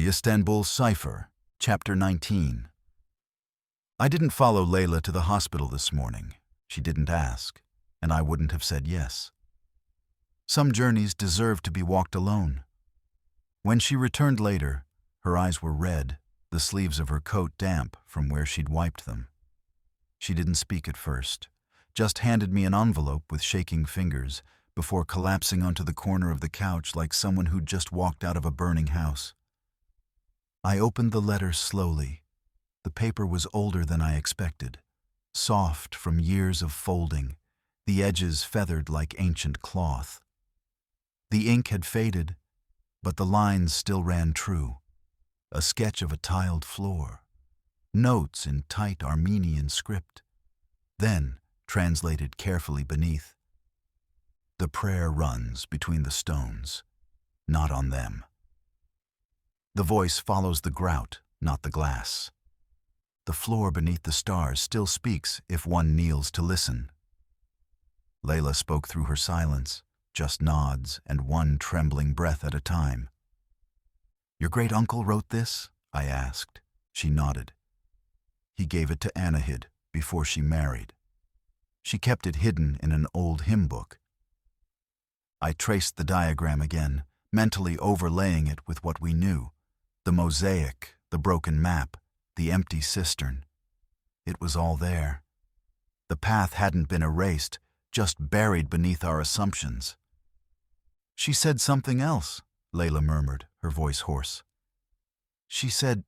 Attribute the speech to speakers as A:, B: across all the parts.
A: The Istanbul Cipher, Chapter 19. I didn't follow Layla to the hospital this morning. She didn't ask, and I wouldn't have said yes. Some journeys deserve to be walked alone. When she returned later, her eyes were red, the sleeves of her coat damp from where she'd wiped them. She didn't speak at first, just handed me an envelope with shaking fingers before collapsing onto the corner of the couch like someone who'd just walked out of a burning house. I opened the letter slowly. The paper was older than I expected, soft from years of folding, the edges feathered like ancient cloth. The ink had faded, but the lines still ran true. A sketch of a tiled floor, notes in tight Armenian script, then translated carefully beneath. The prayer runs between the stones, not on them. The voice follows the grout, not the glass. The floor beneath the stars still speaks if one kneels to listen. Layla spoke through her silence, just nods and one trembling breath at a time. "Your great-uncle wrote this?" I asked. She nodded. "He gave it to Anahid before she married. She kept it hidden in an old hymn book." I traced the diagram again, mentally overlaying it with what we knew. The mosaic, the broken map, the empty cistern. It was all there. The path hadn't been erased, just buried beneath our assumptions. "She said something else," Layla murmured, her voice hoarse. "She said,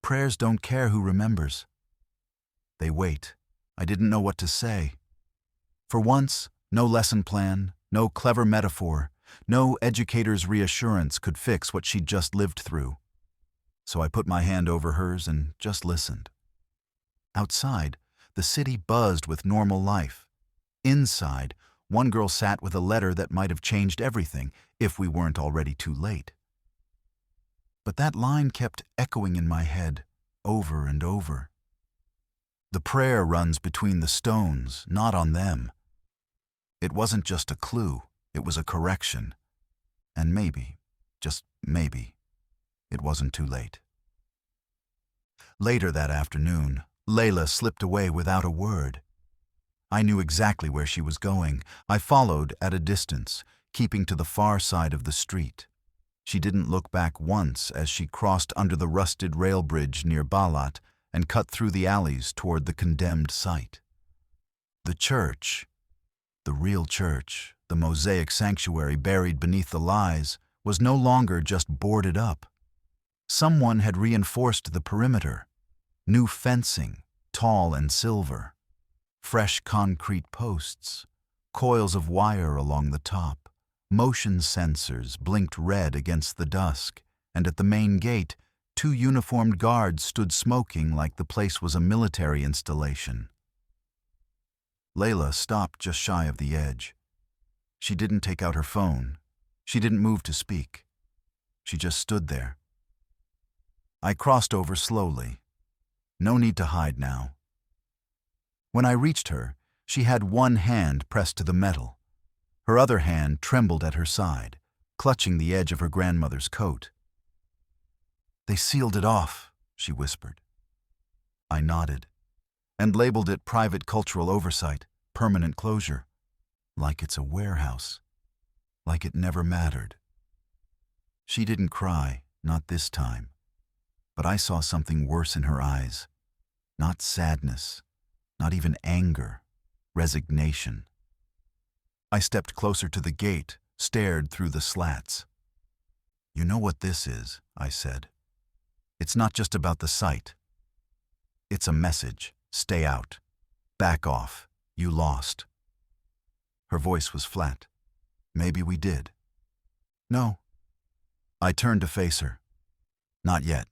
A: prayers don't care who remembers. They wait." I didn't know what to say. For once, no lesson plan, no clever metaphor, no educator's reassurance could fix what she'd just lived through. So I put my hand over hers and just listened. Outside, the city buzzed with normal life. Inside, one girl sat with a letter that might have changed everything if we weren't already too late. But that line kept echoing in my head, over and over. The prayer runs between the stones, not on them. It wasn't just a clue, it was a correction. And maybe, just maybe, it wasn't too late. Later that afternoon, Layla slipped away without a word. I knew exactly where she was going. I followed at a distance, keeping to the far side of the street. She didn't look back once as she crossed under the rusted rail bridge near Balat and cut through the alleys toward the condemned site. The church, the real church, the mosaic sanctuary buried beneath the lies, was no longer just boarded up. Someone had reinforced the perimeter. New fencing, tall and silver. Fresh concrete posts, coils of wire along the top. Motion sensors blinked red against the dusk, and at the main gate, 2 uniformed guards stood smoking like the place was a military installation. Layla stopped just shy of the edge. She didn't take out her phone. She didn't move to speak. She just stood there. I crossed over slowly. No need to hide now. When I reached her, she had one hand pressed to the metal. Her other hand trembled at her side, clutching the edge of her grandmother's coat. "They sealed it off," she whispered. I nodded, and labeled it private cultural oversight, permanent closure. Like it's a warehouse. Like it never mattered. She didn't cry, not this time. But I saw something worse in her eyes. Not sadness, not even anger, resignation. I stepped closer to the gate, stared through the slats. "You know what this is," I said. "It's not just about the site. It's a message. Stay out. Back off. You lost." Her voice was flat. "Maybe we did." "No." I turned to face her. "Not yet."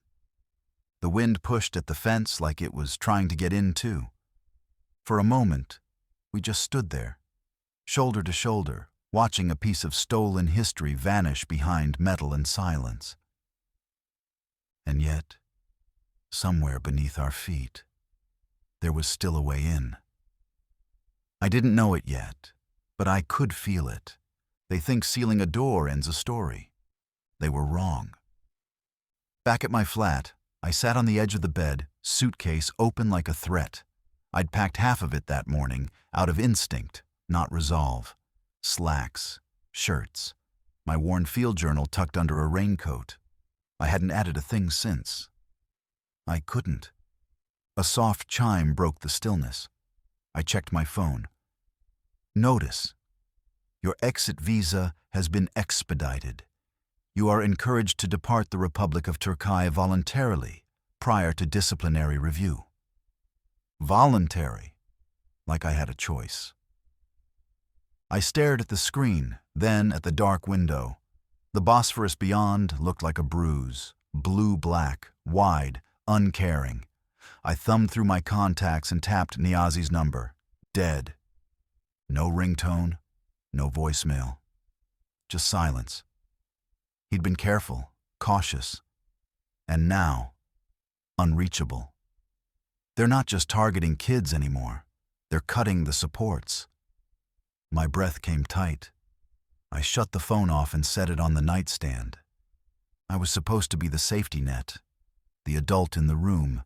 A: The wind pushed at the fence like it was trying to get in too. For a moment, we just stood there, shoulder to shoulder, watching a piece of stolen history vanish behind metal and silence. And yet, somewhere beneath our feet, there was still a way in. I didn't know it yet, but I could feel it. They think sealing a door ends a story. They were wrong. Back at my flat, I sat on the edge of the bed, suitcase open like a threat. I'd packed half of it that morning, out of instinct, not resolve. Slacks, shirts, my worn field journal tucked under a raincoat. I hadn't added a thing since. I couldn't. A soft chime broke the stillness. I checked my phone. Notice. Your exit visa has been expedited. You are encouraged to depart the Republic of Turkey voluntarily, prior to disciplinary review. Voluntary, like I had a choice. I stared at the screen, then at the dark window. The Bosphorus beyond looked like a bruise, blue-black, wide, uncaring. I thumbed through my contacts and tapped Niazi's number. Dead. No ringtone, no voicemail. Just silence. He'd been careful, cautious, and now, unreachable. They're not just targeting kids anymore. They're cutting the supports. My breath came tight. I shut the phone off and set it on the nightstand. I was supposed to be the safety net, the adult in the room,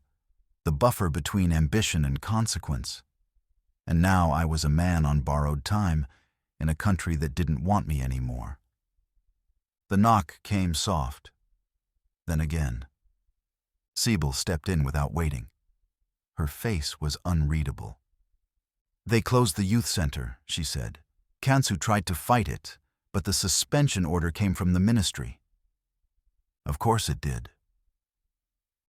A: the buffer between ambition and consequence. And now I was a man on borrowed time in a country that didn't want me anymore. The knock came soft. Then again. Sibyl stepped in without waiting. Her face was unreadable. They closed the youth center, she said. Kansu tried to fight it, but the suspension order came from the ministry. Of course it did.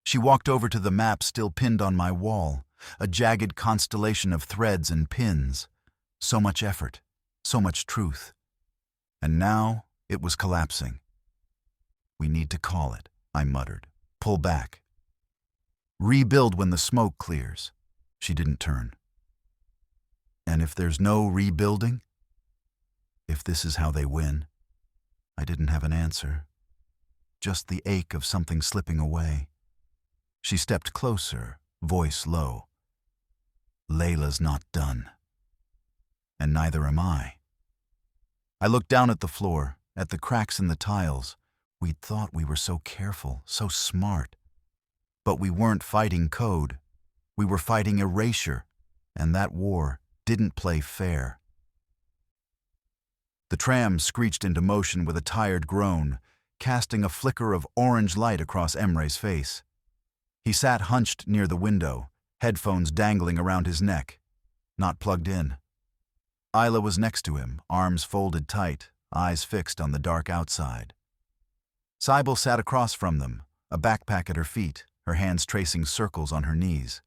A: She walked over to the map still pinned on my wall, a jagged constellation of threads and pins. So much effort, so much truth. And now it was collapsing. We need to call it, I muttered. Pull back. Rebuild when the smoke clears. She didn't turn. And if there's no rebuilding? If this is how they win? I didn't have an answer. Just the ache of something slipping away. She stepped closer, voice low. Layla's not done. And neither am I. I looked down at the floor, at the cracks in the tiles. We'd thought we were so careful, so smart. But we weren't fighting code. We were fighting erasure, and that war didn't play fair. The tram screeched into motion with a tired groan, casting a flicker of orange light across Emre's face. He sat hunched near the window, headphones dangling around his neck, not plugged in. Isla was next to him, arms folded tight, eyes fixed on the dark outside. Sibyl sat across from them, a backpack at her feet, her hands tracing circles on her knees.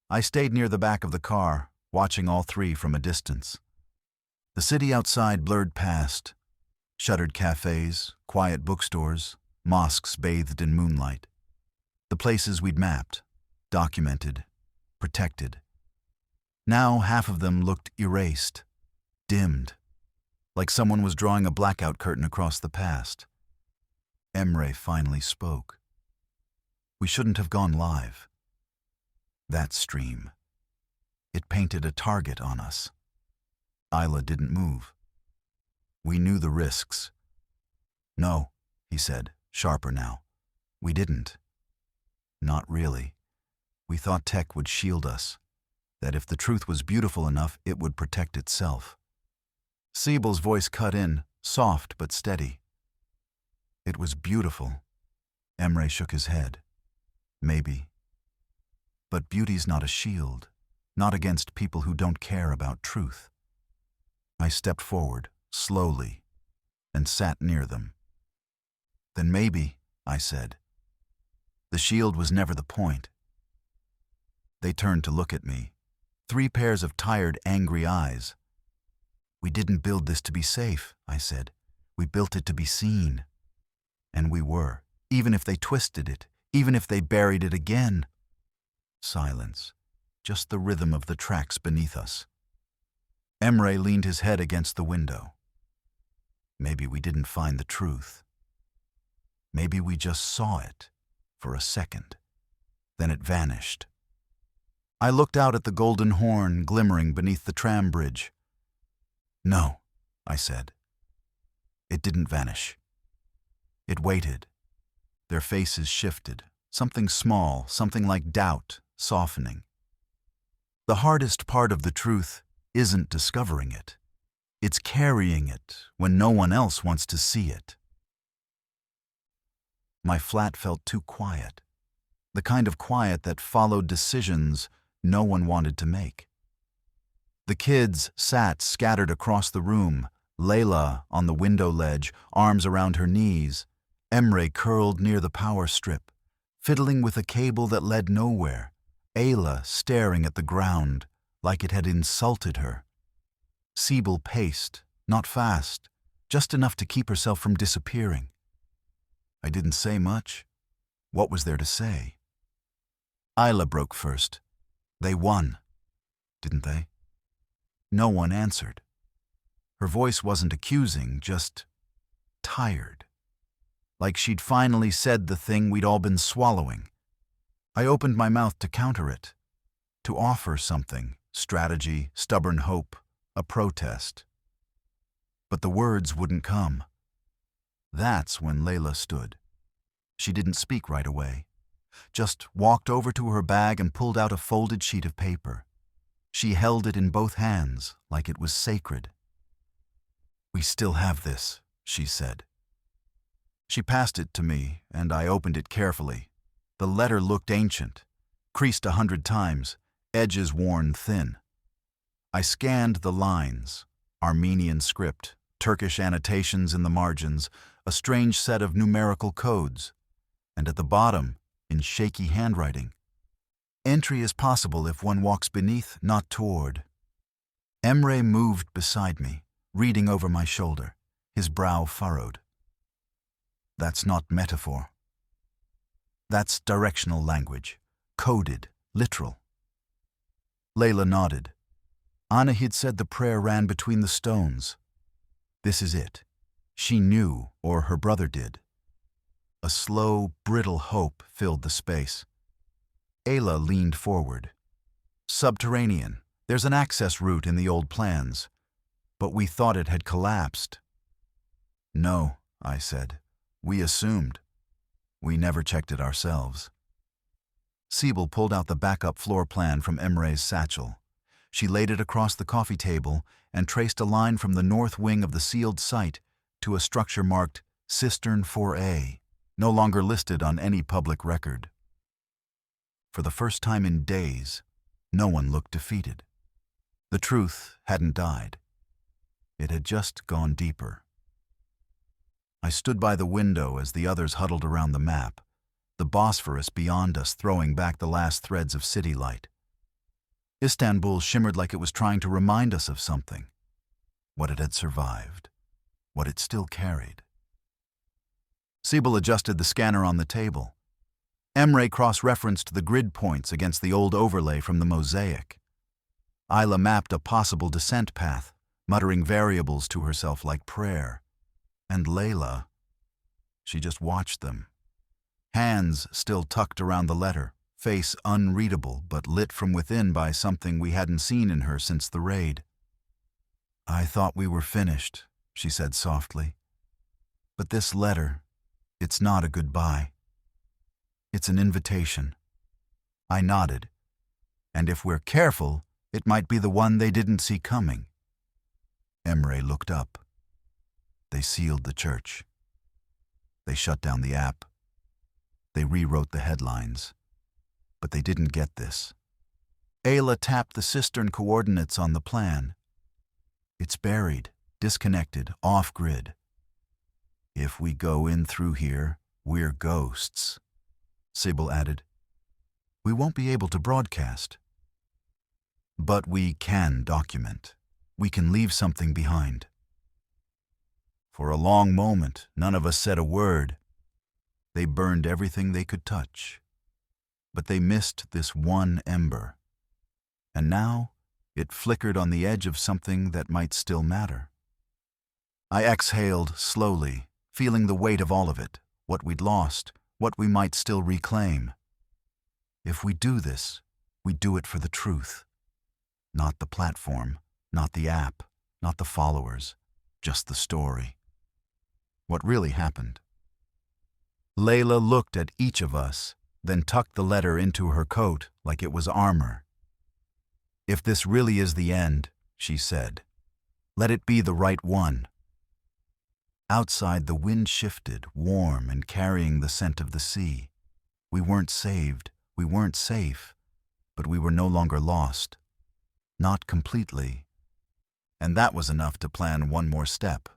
A: I stayed near the back of the car, watching all three from a distance. The city outside blurred past. Shuttered cafes, quiet bookstores, mosques bathed in moonlight. The places we'd mapped, documented, protected. Now half of them looked erased, dimmed, like someone was drawing a blackout curtain across the past. Emre finally spoke. We shouldn't have gone live. That stream. It painted a target on us. Isla didn't move. We knew the risks. No, he said, sharper now. We didn't. Not really. We thought tech would shield us, that if the truth was beautiful enough, it would protect itself. Sibyl's voice cut in, soft but steady. It was beautiful. Emre shook his head. Maybe. But beauty's not a shield, not against people who don't care about truth. I stepped forward, slowly, and sat near them. Then maybe, I said. The shield was never the point. They turned to look at me, 3 pairs of tired, angry eyes. We didn't build this to be safe, I said. We built it to be seen. And we were, even if they twisted it, even if they buried it again. Silence, just the rhythm of the tracks beneath us. Emre leaned his head against the window. Maybe we didn't find the truth. Maybe we just saw it for a second. Then it vanished. I looked out at the golden horn glimmering beneath the tram bridge. No, I said. It didn't vanish. It waited. Their faces shifted, something small, something like doubt, softening. The hardest part of the truth isn't discovering it. It's carrying it when no one else wants to see it. My flat felt too quiet, the kind of quiet that followed decisions no one wanted to make. The kids sat scattered across the room, Layla on the window ledge, arms around her knees, Emre curled near the power strip, fiddling with a cable that led nowhere, Ayla staring at the ground like it had insulted her. Sibyl paced, not fast, just enough to keep herself from disappearing. I didn't say much. What was there to say? Ayla broke first. They won, didn't they? No one answered. Her voice wasn't accusing, just tired. Like she'd finally said the thing we'd all been swallowing. I opened my mouth to counter it, to offer something, strategy, stubborn hope, a protest. But the words wouldn't come. That's when Layla stood. She didn't speak right away, just walked over to her bag and pulled out a folded sheet of paper. She held it in both hands like it was sacred. "We still have this," she said. She passed it to me, and I opened it carefully. The letter looked ancient, creased 100 times, edges worn thin. I scanned the lines, Armenian script, Turkish annotations in the margins, a strange set of numerical codes, and at the bottom, in shaky handwriting, "Entry is possible if one walks beneath, not toward." Emre moved beside me, reading over my shoulder, his brow furrowed. "That's not metaphor. That's directional language, coded, literal." Layla nodded. Anahid said the prayer ran between the stones. This is it. She knew, or her brother did. A slow, brittle hope filled the space. Ayla leaned forward. "Subterranean. There's an access route in the old plans. But we thought it had collapsed." "No," I said. "We assumed. We never checked it ourselves." Sibyl pulled out the backup floor plan from Emre's satchel. She laid it across the coffee table and traced a line from the north wing of the sealed site to a structure marked Cistern 4A, no longer listed on any public record. For the first time in days, no one looked defeated. The truth hadn't died. It had just gone deeper. I stood by the window as the others huddled around the map, the Bosphorus beyond us throwing back the last threads of city light. Istanbul shimmered like it was trying to remind us of something, what it had survived, what it still carried. Sibyl adjusted the scanner on the table. Emre cross-referenced the grid points against the old overlay from the mosaic. Ayla mapped a possible descent path, muttering variables to herself like prayer. And Layla, she just watched them. Hands still tucked around the letter, face unreadable but lit from within by something we hadn't seen in her since the raid. "I thought we were finished," she said softly. "But this letter, it's not a goodbye. It's an invitation." I nodded. "And if we're careful, it might be the one they didn't see coming." Emre looked up. They sealed the church. They shut down the app. They rewrote the headlines. But they didn't get this. Ayla tapped the cistern coordinates on the plan. "It's buried, disconnected, off-grid. If we go in through here, we're ghosts," Sibyl added. "We won't be able to broadcast. But we can document. We can leave something behind." For a long moment, none of us said a word. They burned everything they could touch. But they missed this one ember. And now, it flickered on the edge of something that might still matter. I exhaled slowly, feeling the weight of all of it, what we'd lost, what we might still reclaim. If we do this, we do it for the truth. Not the platform, not the app, not the followers, just the story. What really happened. Layla looked at each of us, then tucked the letter into her coat like it was armor. "If this really is the end," she said, "let it be the right one." Outside, the wind shifted, warm and carrying the scent of the sea. We weren't saved, we weren't safe, but we were no longer lost. Not completely. And that was enough to plan one more step.